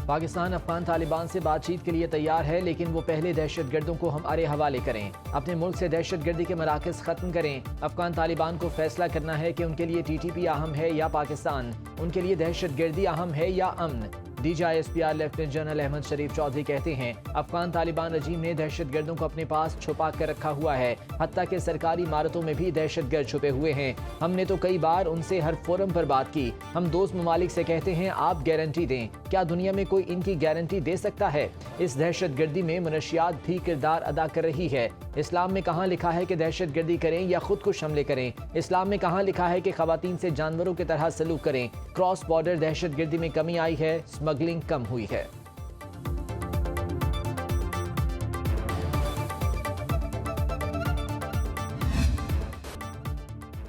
पाकिस्तान अफगान तालिबान से बातचीत के लिए तैयार है, लेकिन वो पहले दहशतगर्दों को हमारे हवाले करें। अपने मुल्क से दहशतगर्दी के मराकज़ ख़त्म करें। अफगान तालिबान को फैसला करना है कि उनके लिए TTP अहम है या पाकिस्तान, उनके लिए दहशतगर्दी अहम है या अमन। DGISPR लेफ्टिनेंट जनरल अहमद शरीफ चौधरी कहते हैं, अफगान तालिबान रजीम ने दहशतगर्दों को अपने पास छुपा कर रखा हुआ है, हत्ता कि सरकारी इमारतों में भी दहशतगर्द छुपे हुए हैं। हमने तो कई बार उनसे हर फोरम पर बात की। हम दोस्त ममालिक से कहते हैं आप गारंटी दें, क्या दुनिया में कोई इनकी गारंटी दे सकता है? इस दहशतगर्दी में मनशियात भी किरदार अदा कर रही है। इस्लाम में कहाँ लिखा है कि दहशतगर्दी करें या खुद कुछ हमले करें? इस्लाम में कहाँ लिखा है कि खवातीन से जानवरों की तरह सलूक करें? क्रॉस बॉर्डर दहशतगर्दी में कमी आई है, स्मगलिंग कम हुई है।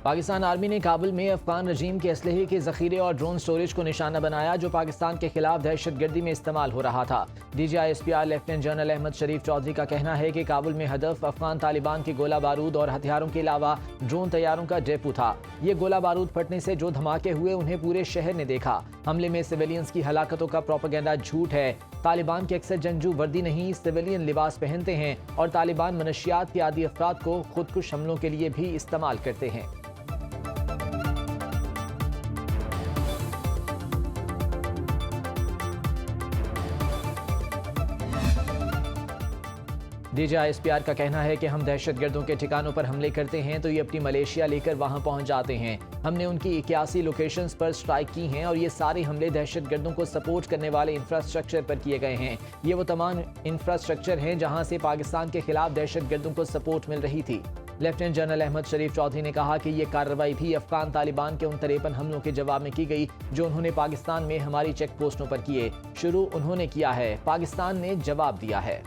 पाकिस्तान आर्मी ने काबुल में अफगान रजीम के असलहे के जखीरे और ड्रोन स्टोरेज को निशाना बनाया, जो पाकिस्तान के खिलाफ दहशतगर्दी में इस्तेमाल हो रहा था। DGISPR लेफ्टिनेंट जनरल अहमद शरीफ चौधरी का कहना है कि काबुल में हदफ अफगान तालिबान के गोला बारूद और हथियारों के अलावा ड्रोन तैयारों का डेपो था। ये गोला बारूद फटने से जो धमाके हुए उन्हें पूरे शहर ने देखा। हमले में सिविलियंस की हलाकतों का प्रोपेगेंडा झूठ है। तालिबान के अक्सर जंगजू वर्दी नहीं, सिविलियन लिबास पहनते हैं और तालिबान मनशियात के आदि अफराद को खुदकुश हमलों के लिए भी इस्तेमाल करते हैं। DGISPR का कहना है कि हम दहशतगर्दों के ठिकानों पर हमले करते हैं तो ये अपनी मलेशिया लेकर वहां पहुंच जाते हैं। हमने उनकी 81 लोकेशंस पर स्ट्राइक की हैं और ये सारे हमले दहशतगर्दों को सपोर्ट करने वाले इंफ्रास्ट्रक्चर पर किए गए हैं। ये वो तमाम इंफ्रास्ट्रक्चर हैं जहां से पाकिस्तान के खिलाफ दहशतगर्दों को सपोर्ट मिल रही थी। लेफ्टिनेंट जनरल अहमद शरीफ चौधरी ने कहा कि ये कार्रवाई भी अफगान तालिबान के उन 53 हमलों के जवाब में की गई जो उन्होंने पाकिस्तान में हमारी चेक पोस्टों पर किए। शुरू उन्होंने किया है, पाकिस्तान ने जवाब दिया है।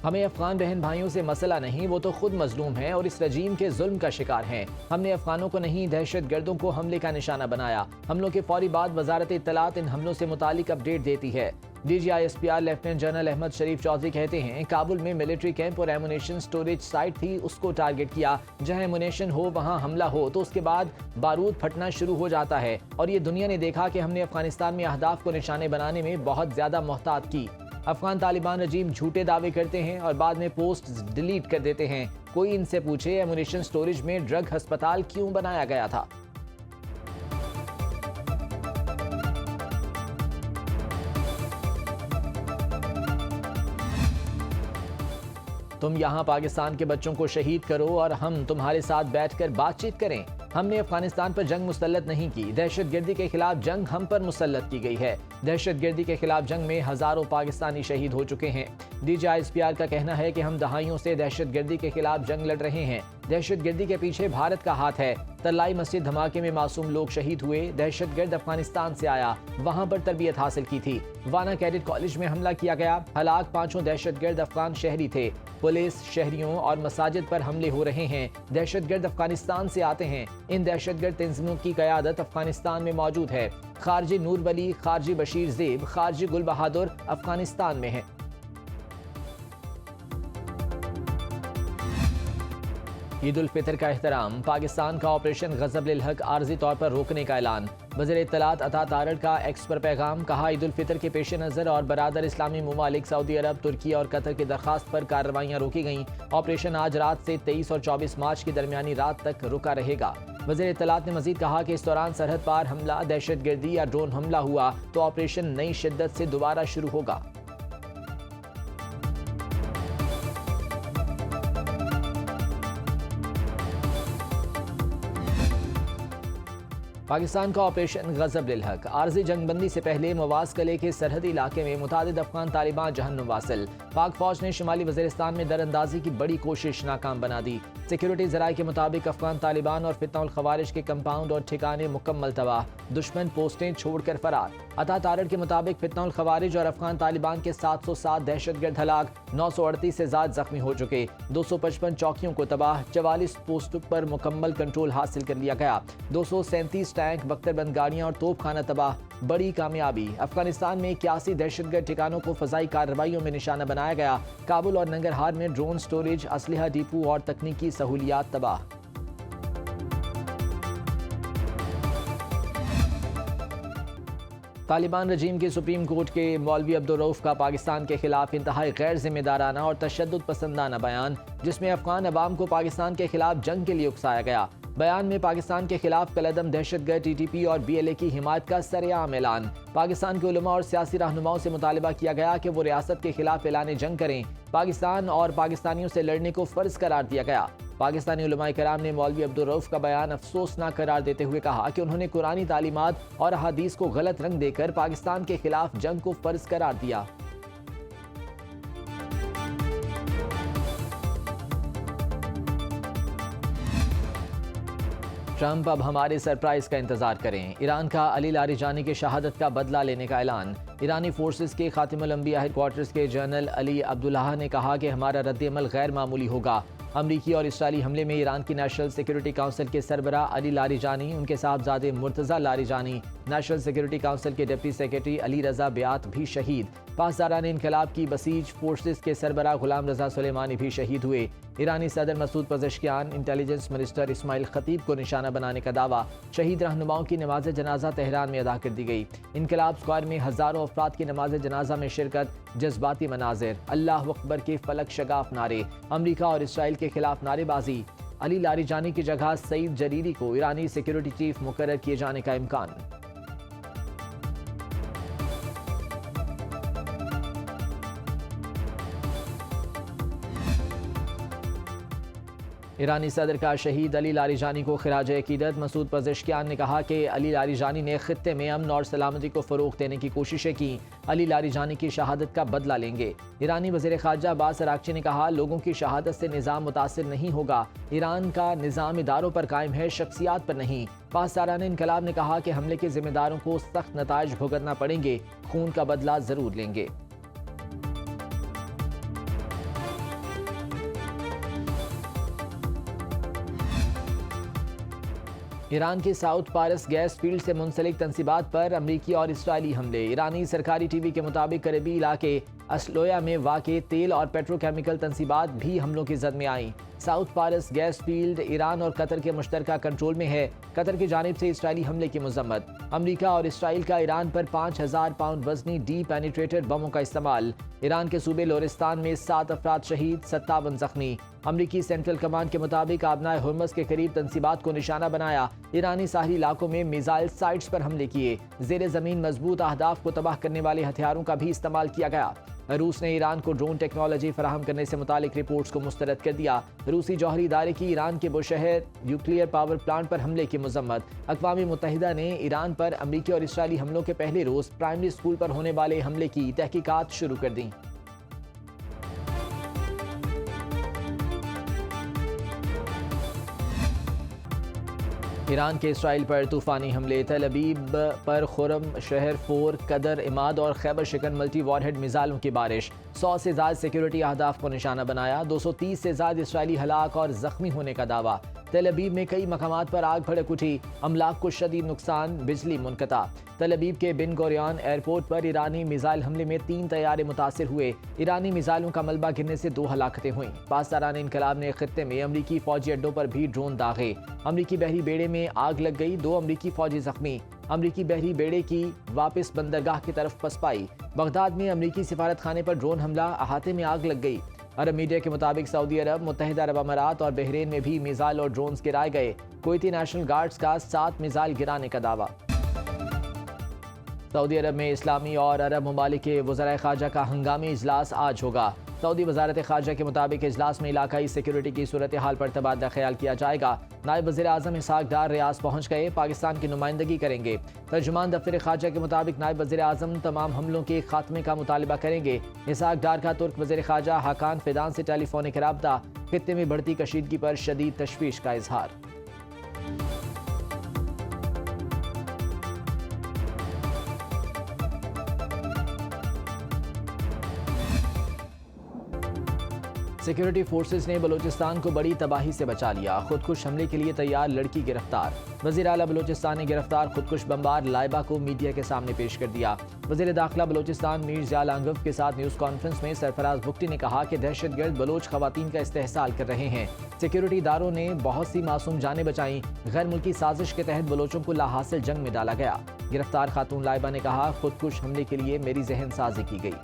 हमें अफगान बहन भाइयों से मसला नहीं, वो तो खुद मजलूम हैं और इस रजीम के जुल्म का शिकार हैं। हमने अफगानों को नहीं, दहशतगर्दों को हमले का निशाना बनाया। हमलों के फौरी बाद वजारत इत्तलात इन हमलों से मुतालिक अपडेट देती है। DGISPR लेफ्टिनेंट जनरल अहमद शरीफ चौधरी कहते हैं, काबुल में मिलिट्री कैंप और एमुनेशन स्टोरेज साइट थी, उसको टारगेट किया। जहां एमुनेशन हो वहां हमला हो तो उसके बाद बारूद फटना शुरू हो जाता है और ये दुनिया ने देखा कि हमने अफगानिस्तान में अहदाफ को निशाने बनाने में बहुत ज्यादा मोहतात की। अफगान तालिबान रजीम झूठे दावे करते हैं और बाद में पोस्ट डिलीट कर देते हैं। कोई इनसे पूछे एमुनेशन स्टोरेज में ड्रग अस्पताल क्यों बनाया गया था? तुम यहाँ पाकिस्तान के बच्चों को शहीद करो और हम तुम्हारे साथ बैठकर बातचीत करें। हमने अफगानिस्तान पर जंग मुसल्लत नहीं की, दहशतगर्दी के खिलाफ जंग हम पर मुसल्लत की गई है। दहशतगर्दी के खिलाफ जंग में हजारों पाकिस्तानी शहीद हो चुके हैं। DGISPR का कहना है कि हम दहाइयों से दहशतगर्दी के खिलाफ जंग लड़ रहे हैं। दहशतगर्दी के पीछे भारत का हाथ है। तलाई मस्जिद धमाके में मासूम लोग शहीद हुए। दहशतगर्द अफगानिस्तान से आया, वहां पर तरबियत हासिल की थी। वाना कैडेट कॉलेज में हमला किया गया। हलाक 5 दहशतगर्द अफगान शहरी थे। पुलिस, शहरियों और मसाजिद पर हमले हो रहे हैं। दहशतगर्द अफगानिस्तान से आते हैं। इन दहशतगर्द तंजीमों की क़यादत अफगानिस्तान में मौजूद है। खारजी नूर वली, खारजी बशीर ज़ेब, खारजी गुल बहादुर अफगानिस्तान में है। ईद उल फितर का एहतराम, पाकिस्तान का ऑपरेशन गज़ब-उल हक आर्जी तौर पर रोकने का ऐलान। वज़ीर इत्तलात अता तारड़ का एक्स पर पैगाम, कहा ईद उल फितर के पेश नज़र और बरादर इस्लामी ममालिक सऊदी अरब, तुर्की और कतर की दरख्वास्त पर कार्रवाइयाँ रोकी गईं। ऑपरेशन आज रात से 23 और 24 मार्च की दरमियानी रात तक रुका रहेगा। वज़ीर इत्तलात ने मजीद कहा कि इस दौरान सरहद पार हमला, दहशतगर्दी या ड्रोन हमला हुआ तो ऑपरेशन नई शिद्दत से दोबारा शुरू होगा। पाकिस्तान का ऑपरेशन गज़ब-उल हक, आर्जी जंगबंदी से पहले मवाज कले के सरहदी इलाके में मुतादिद अफगान तालिबान जहन्नुम वासिल। पाक फौज ने शुमाली वज़ीरिस्तान में दरअंदाजी की बड़ी कोशिश नाकाम बना दी। सिक्योरिटी ज़राए के मुताबिक अफगान तालिबान और फितना खवारिज के कंपाउंड और ठिकाने मुकम्मल तबाह, दुश्मन पोस्टें छोड़कर फरार। अता तारड़ के मुताबिक फितना खवारिज और अफगान तालिबान के 707 दहशतगर्द हलाक, 938 से ज़्यादा जख्मी हो चुके। 255 चौकियों को तबाह, 44 पोस्टों पर मुकम्मल कंट्रोल हासिल कर लिया गया। 237 टैंक, बख्तरबंद गाड़ियां और तोप खाना तबाह। बड़ी कामयाबी। अफगानिस्तान में 81 दहशतगर्द ठिकानों को फजाई कार्रवाइयों में निशाना बनाया गया। काबुल और नंगरहार में ड्रोन स्टोरेज, असलहा डिपो और तकनीकी सहूलियात तबाह। तालिबान रजीम के सुप्रीम कोर्ट के मौलवी अब्दुल रऊफ का पाकिस्तान के खिलाफ इंतहाई गैर जिम्मेदाराना और तशद्दुद पसंदाना बयान, जिसमें अफगान अवाम को पाकिस्तान के खिलाफ जंग के लिए उकसाया गया। बयान में पाकिस्तान के खिलाफ कलअदम दहशतगर्द TTP और BLA की हिमायत का सरेआम ऐलान। पाकिस्तान के उलमा और सियासी रहनुमाओं से मुतालबा किया गया कि वो रियासत के खिलाफ ऐलान जंग करें। पाकिस्तान और पाकिस्तानियों से लड़ने को फर्ज करार दिया गया। पाकिस्तानी उलमाए कराम ने मौलवी अब्दुल रऊफ का बयान अफसोसनाक करार देते हुए कहा कि उन्होंने कुरानी तालीमात और अहादीस को गलत रंग देकर पाकिस्तान के खिलाफ जंग को फर्ज करार दिया। ट्रंप, अब हमारे सरप्राइज का इंतजार करें। ईरान का अली लारिजानी की शहादत का बदला लेने का ऐलान। ईरानी फोर्सेस के खातिमुल अंबिया हेडक्वार्टर्स के जनरल अली अब्दुल्लाह ने कहा कि हमारा रद्द-ए-अमल गैर मामूली होगा। अमरीकी और इसराइली हमले में ईरान की नेशनल सिक्योरिटी काउंसिल के सरबरा अली लारिजानी, उनके साहबजादे Murtaza Larijani, national security council के deputy secretary Ali Reza Bayat भी शहीद। पासदारान इनकलाब की बसीज फोर्सेस के सरबरा गुलाम रजा सुलेमानी भी शहीद हुए। ईरानी सदर मसूद पज़ेश्कियान, इंटेलिजेंस मिनिस्टर इस्माइल खतीब को निशाना बनाने का दावा। शहीद रहनुमाओं की नमाज जनाजा तेहरान में अदा कर दी गई। इनकलाब स्क्वायर में हज़ारों अफराद की नमाज जनाजा में शिरकत, जज्बाती मनाजिर, अल्लाह अकबर के फलक शगाफ नारे, अमरीका और इसराइल के खिलाफ नारेबाजी। अली लारिजानी की जगह सईद जरीरी को ईरानी सिक्योरिटी चीफ मुकर्रर किए जाने का इम्कान। ईरानी सदर का शहीद अली लारिजानी को खिराज अकीदत। मसूद पज़ेश्कियान ने कहा कि अली लारिजानी ने खित्ते में अमन और सलामती को फ़रोग़ देने की कोशिशें की। अली लारिजानी की शहादत का बदला लेंगे। ईरानी वज़ीर ख़ारजा अब्बास अराग़ची ने कहा, लोगों की शहादत से निज़ाम मुतासिर नहीं होगा। ईरान का निज़ाम इदारों पर कायम है, शख्सियात पर नहीं। पासदारान इनकलाब ने कहा कि हमले के ज़िम्मेदारों को सख्त नताइज भुगतना पड़ेंगे, खून का बदला ज़रूर लेंगे। ईरान के साउथ पारस गैस फील्ड से मुंसलिक तंसीबात पर अमरीकी और इसराइली हमले। ईरानी सरकारी टीवी के मुताबिक करीबी इलाके असलोया में वाक़े तेल और पेट्रोकेमिकल तंसीबात भी हमलों की जद में आई। साउथ पारस गैस फील्ड ईरान और कतर के मुश्तरका कंट्रोल में है। कतर की जानिब से इसराइली हमले की मजम्मत। अमरीका और इसराइल का ईरान पर 5000 पाउंड वजनी डी पेनिट्रेटेड बमों का इस्तेमाल। ईरान के सूबे लोरिस्तान में 7 अफराद शहीद, 57 जख्मी। अमरीकी सेंट्रल कमांड के मुताबिक आबनाए हुर्मस के करीब तंसीबात को निशाना बनाया। ईरानी साहली इलाकों में मिसाइल साइट्स पर हमले किए। जेर ज़मीन मजबूत अहदाफ को तबाह करने वाले हथियारों का भी इस्तेमाल किया गया। रूस ने ईरान को ड्रोन टेक्नोलॉजी फराहम करने से मुतालिक रिपोर्ट्स को मुस्तरद कर दिया। रूसी जौहरी इदारे की ईरान के बुशहर न्यूक्लियर पावर प्लांट पर हमले की मजम्मत। अक़वाम मुत्तहिदा ने ईरान पर अमरीकी और इसराइली हमलों के पहले रोज़ प्राइमरी स्कूल पर होने वाले हमले की तहकीकात शुरू कर दी। ईरान के इसराइल पर तूफ़ानी हमले। तल अबीब पर खुरम शहर 4, कदर, इमाद और खैबर शिकन मल्टी वॉरहेड मिसाइलों की बारिश। 100 से ज़्यादा सिक्योरिटी अहदाफ को निशाना बनाया। 230 से ज़्यादा इसराइली हलाक और ज़ख्मी होने का दावा। तल अबीब में कई मकामात पर आग भड़क उठी, अमलाक को शदीद नुकसान, बिजली मुनक़ता। तल अबीब के बिन गोरियान एयरपोर्ट पर ईरानी मिसाइल हमले में 3 तैयारे मुतासिर हुए। ईरानी मिसाइलों का मलबा गिरने से 2 हलाकतें हुईं। पासदारान इनकलाब ने खित्ते में अमरीकी फौजी अड्डों पर भी ड्रोन दागे। अमरीकी बहरी बेड़े में आग लग गई, 2 अमरीकी फौजी जख्मी। अमरीकी बहरी बेड़े की वापस बंदरगाह की तरफ पसपाई। बगदाद में अमरीकी सिफारत खाने पर ड्रोन हमला, अहाते में आग लग गई। अरब मीडिया के मुताबिक सऊदी अरब, मुत्तहिदा अरब अमारात और बहरीन में भी मिसाइल और ड्रोन्स गिराए गए। कुवैती नेशनल गार्ड्स का 7 मिसाइल गिराने का दावा। सऊदी अरब में इस्लामी और अरब ममालिक के वज़राए ख़ारजा का हंगामी इजलास आज होगा। सऊदी वज़ारत ख़ारजा के मुताबिक इजलास में इलाकाई सिक्योरिटी की सूरत हाल पर तबादला ख्याल किया जाएगा। नायब वज़ीर आज़म इसहाक डार रियाज पहुँच गए, पाकिस्तान की नुमाइंदगी करेंगे। तर्जुमान दफ्तर ख़ारजा के मुताबिक नायब वज़ीर आज़म तमाम हमलों के खात्मे का मुतालबा करेंगे। इसहाक डार का तुर्क वज़ीर ख़ारजा हाकान फिदान से टेलीफोनिक राब्ता। खित्ते में बढ़ती कशीदगी पर शदीद तशवीश का इजहार। सिक्योरिटी फोर्सेस ने बलूचिस्तान को बड़ी तबाही से बचा लिया। खुदकुश हमले के लिए तैयार लड़की गिरफ्तार। वज़ीर आला बलूचिस्तान ने गिरफ्तार खुदकुश बमबार लाइबा को मीडिया के सामने पेश कर दिया। वज़ीर दाखिला बलूचिस्तान मीर ज़िया लांगफ के साथ न्यूज़ कॉन्फ्रेंस में सरफराज भुट्टी ने कहा कि दहशतगर्द बलोच खवातीन का इस्तेहसाल कर रहे हैं। सिक्योरिटी इदारों ने बहुत सी मासूम जानें बचाईं। गैर मुल्की साजिश के तहत बलोचों को लाहासिल जंग में डाला गया। गिरफ्तार खातून लाइबा ने कहा, खुदकुश हमले के लिए मेरी जहन साजी की गई।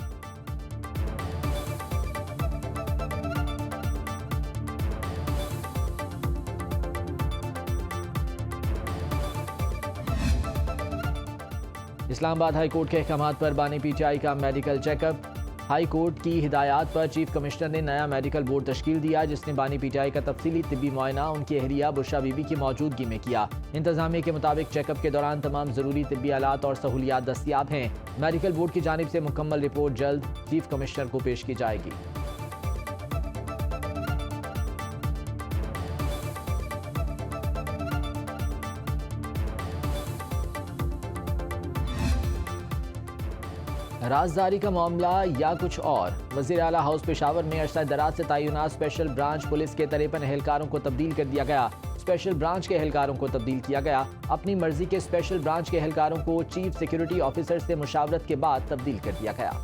इस्लामाबाद हाई कोर्ट के अहकामात पर बानी पीटीआई का मेडिकल चेकअप। हाई कोर्ट की हिदायत पर चीफ कमिश्नर ने नया मेडिकल बोर्ड तश्कील दिया, जिसने बानी पीटीआई का तफसीली तिब्बी मुआयना उनकी अहलिया बुशरा बीबी की मौजूदगी में किया। इंतजामिया के मुताबिक चेकअप के दौरान तमाम जरूरी तिब्बी आलात और सहूलियात दस्तियाब हैं। मेडिकल बोर्ड की जानिब से मुकम्मल रिपोर्ट जल्द चीफ कमिश्नर को पेश की जाएगी। राजदारी का मामला या कुछ और। वज़ीर आला हाउस पेशावर में अरसा दराज से तैनात स्पेशल ब्रांच पुलिस के 53 एहलकारों को तब्दील कर दिया गया। स्पेशल ब्रांच के एहलकारों को तब्दील किया गया। अपनी मर्जी के स्पेशल ब्रांच के एहलकारों को चीफ सिक्योरिटी ऑफिसर से मुशावरत के बाद तब्दील कर दिया गया।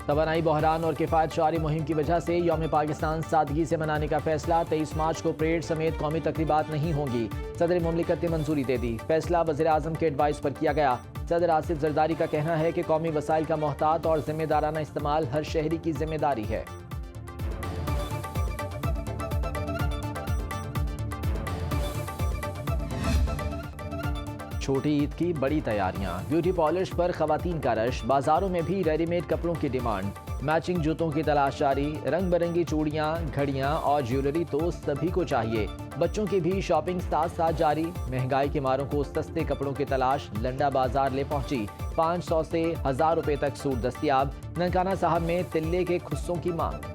तवानाई बहरान और किफ़ायत शुआरी मुहिम की वजह से यौम पाकिस्तान सादगी से मनाने का फैसला। 23 मार्च को परेड समेत कौमी तकरीबात नहीं होंगी। सदर मुमलिकत ने मंजूरी दे दी। फैसला वज़ीर आज़म के एडवाइस पर किया गया। सदर आसिफ जरदारी का कहना है कि कौमी वसाइल का मोहतात और जिम्मेदाराना इस्तेमाल हर शहरी की जिम्मेदारी है। छोटी ईद की बड़ी तैयारियां। ब्यूटी पॉलिश पर खवातीन का रश। बाजारों में भी रेडीमेड कपड़ों की डिमांड। मैचिंग जूतों की तलाश जारी। रंग बिरंगी चूड़ियां, घड़ियां और ज्वेलरी तो सभी को चाहिए। बच्चों की भी शॉपिंग साथ साथ जारी। महंगाई के मारों को सस्ते कपड़ों की तलाश लंडा बाजार ले पहुंची। 500 से 1000 रुपए तक सूट दस्तियाब। ननकाना साहब में तिल्ले के खुस्सों की मांग।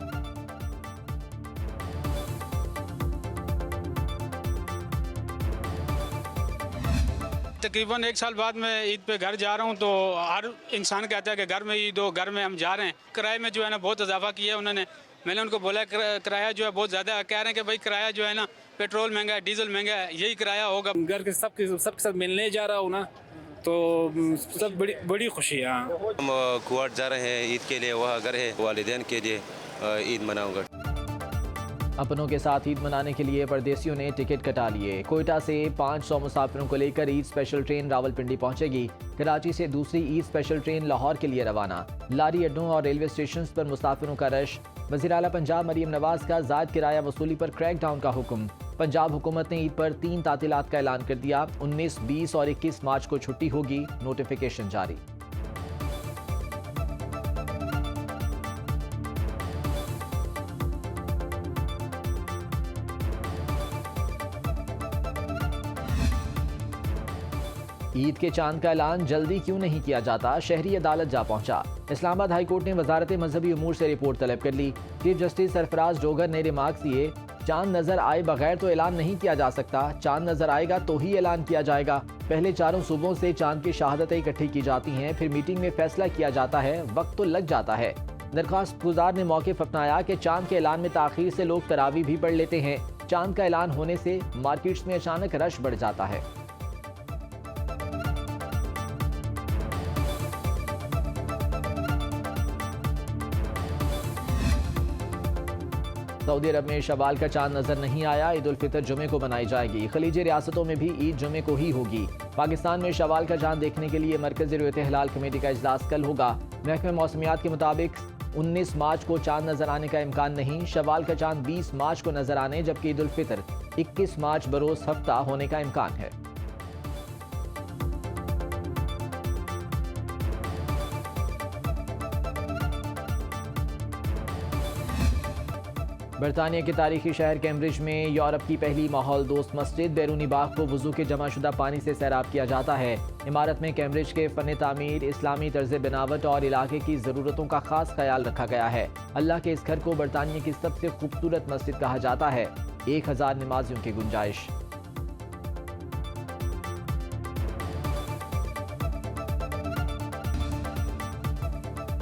तकरीबन 1 साल बाद मैं ईद पे घर जा रहा हूँ, तो हर इंसान कहता है कि घर में ईद हो, घर में हम जा रहे हैं। किराए में जो है ना बहुत इजाफा किया है उन्होंने। मैंने उनको बोला किराया जो है बहुत ज़्यादा है। कह रहे हैं कि भाई किराया जो है ना, पेट्रोल महंगा है, डीजल महंगा है, यही किराया होगा। घर के सबके साथ मिलने जा रहा हूँ ना, तो सब बड़ी खुशी है। हम कुआट जा रहे हैं ईद के लिए, वहाँ घर है, वालिदैन के लिए ईद मनाऊंगा। अपनों के साथ ईद मनाने के लिए परदेसियों ने टिकट कटा लिए। कोयटा से 500 मुसाफिरों को लेकर ईद स्पेशल ट्रेन रावलपिंडी पहुंचेगी। कराची से दूसरी ईद स्पेशल ट्रेन लाहौर के लिए रवाना। लारी अड्डों और रेलवे स्टेशन पर मुसाफिरों का रश। वज़ीर आला पंजाब मरीम नवाज का ज़ायद किराया वसूली पर क्रैकडाउन का हुक्म। पंजाब हुकूमत ने ईद पर 3 तातीलात का ऐलान कर दिया। 19, 20 और 21 मार्च को छुट्टी होगी। नोटिफिकेशन जारी। ईद के चांद का ऐलान जल्दी क्यों नहीं किया जाता? शहरी अदालत जा पहुंचा। इस्लामाबाद हाई कोर्ट ने वजारत मजहबी उमूर से रिपोर्ट तलब कर ली। चीफ जस्टिस सरफराज जोगर ने रिमार्क्स दिए, चांद नजर आए बगैर तो ऐलान नहीं किया जा सकता। चांद नजर आएगा तो ही ऐलान किया जाएगा। पहले चारों सूबों से चांद की शहादतें इकट्ठी की जाती हैं, फिर मीटिंग में फैसला किया जाता है। वक्त तो लग जाता है। दरख्वास्त गुजार ने मौक़िफ़ अपनाया कि चांद के ऐलान में ताख़ीर से लोग तरावी भी पढ़ लेते हैं। चांद का ऐलान होने से मार्केट्स में अचानक रश बढ़ जाता है। सऊदी अरब में शवाल का चांद नजर नहीं आया। ईद उल फितर जुमे को मनाई जाएगी। खलीजी रियासतों में भी ईद जुमे को ही होगी। पाकिस्तान में शवाल का चांद देखने के लिए मरकजी रुयत हिलाल कमेटी का इजलास कल होगा। महकमे मौसमियात के मुताबिक 19 मार्च को चांद नजर आने का इम्कान नहीं। शवाल का चांद 20 मार्च को नजर आने, जबकि ईद उल फितर 21 मार्च बरोज हफ्ता होने का इम्कान है। बरतानिया के तारीखी शहर कैम्ब्रिज में यूरोप की पहली माहौल दोस्त मस्जिद बैरूनी बाग को वजू के जमाशुदा पानी से सैराब किया जाता है। इमारत में कैम्ब्रिज के फ़न तामीर, इस्लामी तर्ज बनावट और इलाके की ज़रूरतों का खास ख्याल रखा गया है। अल्लाह के इस घर को बरतानिया की सबसे खूबसूरत मस्जिद कहा जाता है। 1000 नमाजियों की गुंजाइश।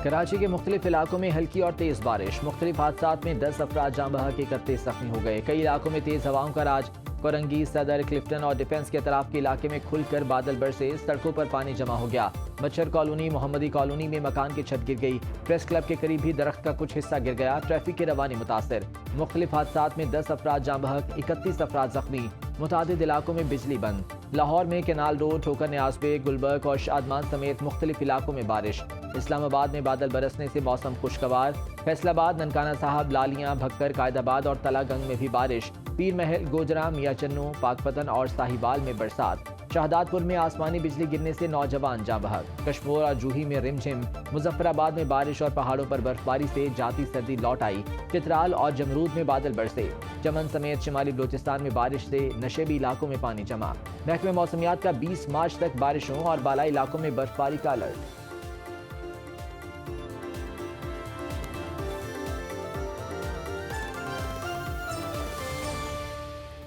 कराची के मुख्तलिफ इलाकों में हल्की और तेज बारिश, मुख्तलिफ हादसात में 10 अफराद जाँ बहक 31 जख्मी हो गए। कई इलाकों में तेज हवाओं का राज, कोरंगी, सदर, क्लिफ्टन और डिफेंस के अतराफ के इलाके में खुलकर बादल बरसे, सड़कों पर पानी जमा हो गया। मच्छर कॉलोनी, मोहम्मदी कॉलोनी में मकान की छत गिर गई, प्रेस क्लब के करीब भी दरख्त का कुछ हिस्सा गिर गया, ट्रैफिक की रवानी मुतासर। मुख्तलिफ हादसात में 10 अफराद जाँ बहक 31 अफराद जख्मी, मुतादिद इलाकों में बिजली बंद। लाहौर में कैनाल रोड, ठोकर न्याज बेग, गुलबर्ग और शादमान समेत मुख्तलिफ इलाकों में बारिश। इस्लामाबाद में बादल बरसने से मौसम खुशगवार। फैसलाबाद, ननकाना साहब, लालियां, भक्कर, कायदाबाद और तलागंग में भी बारिश। पीर महल, गोजरा, मियां चन्नू, पाकपतन और साहिवाल में बरसात। शहदादपुर में आसमानी बिजली गिरने से नौजवान जाँ बहक। कश्मीर और जूही में रिमझिम। मुजफ्फराबाद में बारिश और पहाड़ों पर बर्फबारी से जाती सर्दी लौट आई। चित्राल और जमरूद में बादल बरसे। चमन समेत शिमाली बलोचिस्तान में बारिश से नशेबी इलाकों में पानी जमा। महकमे मौसमियात का 20 मार्च तक बारिशों और बालाई इलाकों में बर्फबारी का अलर्ट।